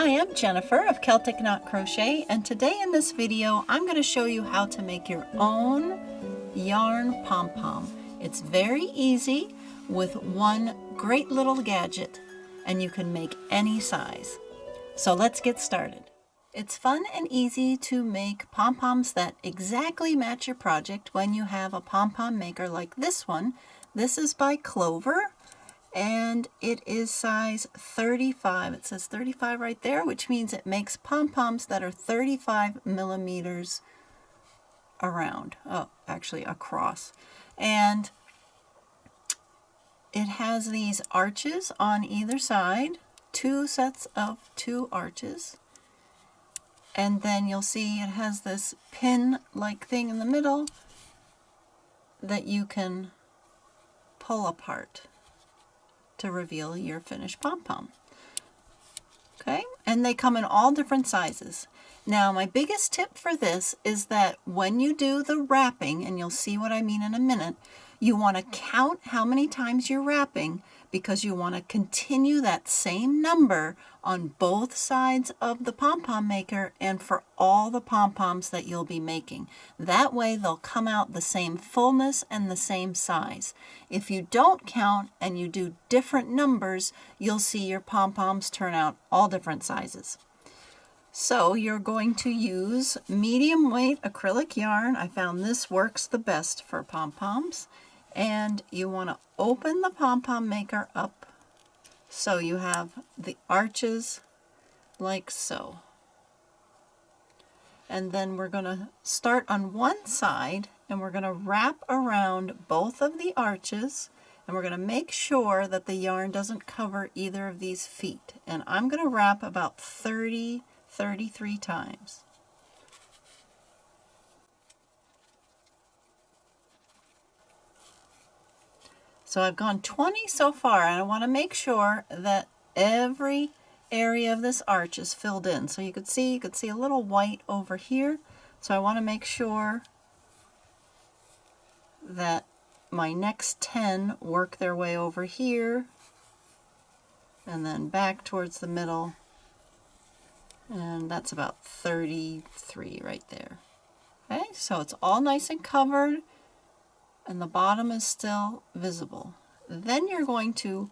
Hi, I'm Jennifer of Celtic Knot Crochet, and today in this video I'm going to show you how to make your own yarn pom-pom. It's very easy with one great little gadget, and you can make any size. So let's get started. It's fun and easy to make pom-poms that exactly match your project when you have a pom-pom maker like this one. This is by Clover, and it is size 35. It says 35 right there, which means it makes pom-poms that are 35 millimeters around. Oh, actually across. And it has these arches on either side, two sets of two arches. And then you'll see it has this pin-like thing in the middle that you can pull apart to reveal your finished pom-pom. Okay, and they come in all different sizes. Now, my biggest tip for this is that when you do the wrapping, and you'll see what I mean in a minute, you want to count how many times you're wrapping, because you want to continue that same number on both sides of the pom-pom maker and for all the pom-poms that you'll be making. That way they'll come out the same fullness and the same size. If you don't count and you do different numbers, you'll see your pom-poms turn out all different sizes. So you're going to use medium weight acrylic yarn. I found this works the best for pom-poms. And you want to open the pom-pom maker up so you have the arches like so. And then we're going to start on one side, and we're going to wrap around both of the arches, and we're going to make sure that the yarn doesn't cover either of these feet. And I'm going to wrap about 33 times. So I've gone 20 so far, and I want to make sure that every area of this arch is filled in. So you could see a little white over here. So I want to make sure that my next 10 work their way over here and then back towards the middle. And that's about 33 right there. Okay, so it's all nice and covered, and the bottom is still visible. Then you're going to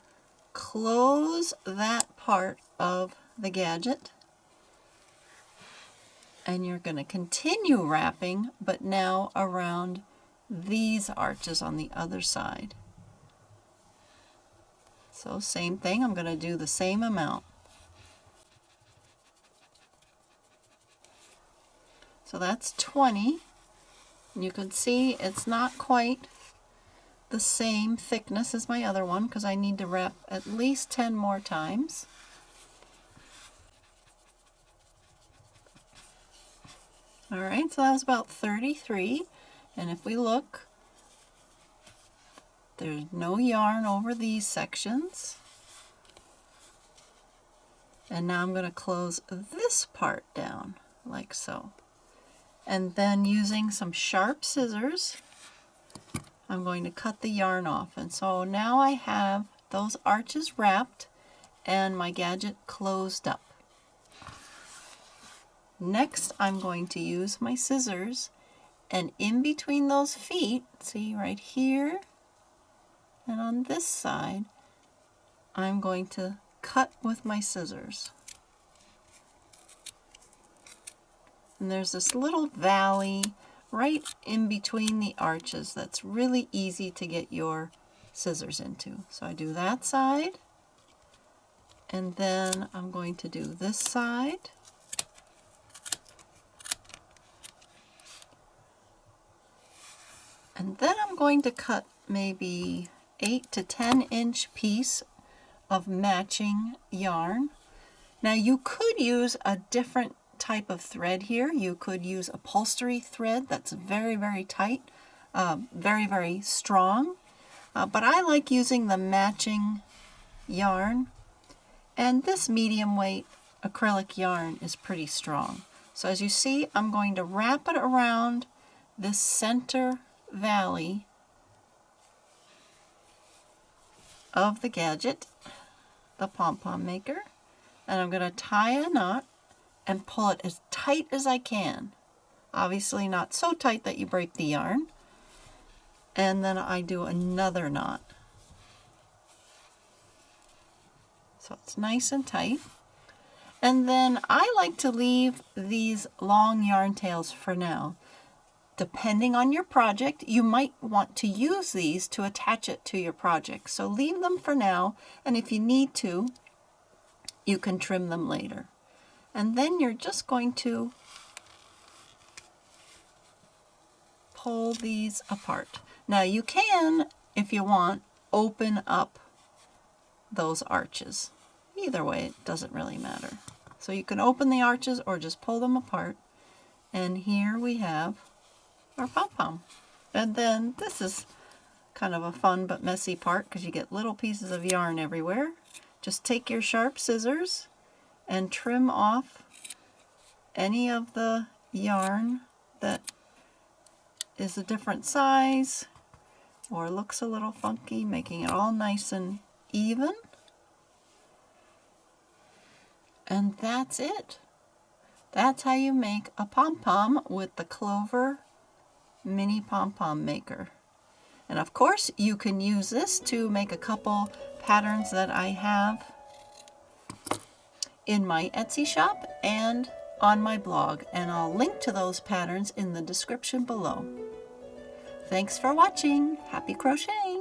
close that part of the gadget, and you're going to continue wrapping, but now around these arches on the other side. So same thing, I'm going to do the same amount. So that's 20. You can see it's not quite the same thickness as my other one because I need to wrap at least 10 more times. Alright, so that was about 33. And if we look, there's no yarn over these sections. And now I'm going to close this part down like so. And then using some sharp scissors, I'm going to cut the yarn off. And so now I have those arches wrapped and my gadget closed up. Next, I'm going to use my scissors, and in between those feet, see right here and on this side, I'm going to cut with my scissors. And there's this little valley right in between the arches that's really easy to get your scissors into. So I do that side, and then I'm going to do this side. And then I'm going to cut maybe 8 to 10 inch piece of matching yarn. Now you could use a different type of thread here. You could use upholstery thread that's very, very tight, very, very strong. But I like using the matching yarn. And this medium weight acrylic yarn is pretty strong. So as you see, I'm going to wrap it around this center valley of the gadget, the pom-pom maker. and I'm going to tie a knot and pull it as tight as I can. Obviously not so tight that you break the yarn. And then I do another knot. So it's nice and tight. And then I like to leave these long yarn tails for now. Depending on your project, you might want to use these to attach it to your project. So leave them for now, and if you need to, you can trim them later. And then you're just going to pull these apart. Now you can, if you want, open up those arches. Either way, it doesn't really matter. So you can open the arches or just pull them apart. And here we have our pom-pom. And then this is kind of a fun but messy part because you get little pieces of yarn everywhere. Just take your sharp scissors and trim off any of the yarn that is a different size or looks a little funky, making it all nice and even. And that's it. That's how you make a pom-pom with the Clover Mini Pom-Pom Maker. And of course, you can use this to make a couple patterns that I have in my Etsy shop and on my blog. And I'll link to those patterns in the description below. Thanks for watching. Happy crocheting!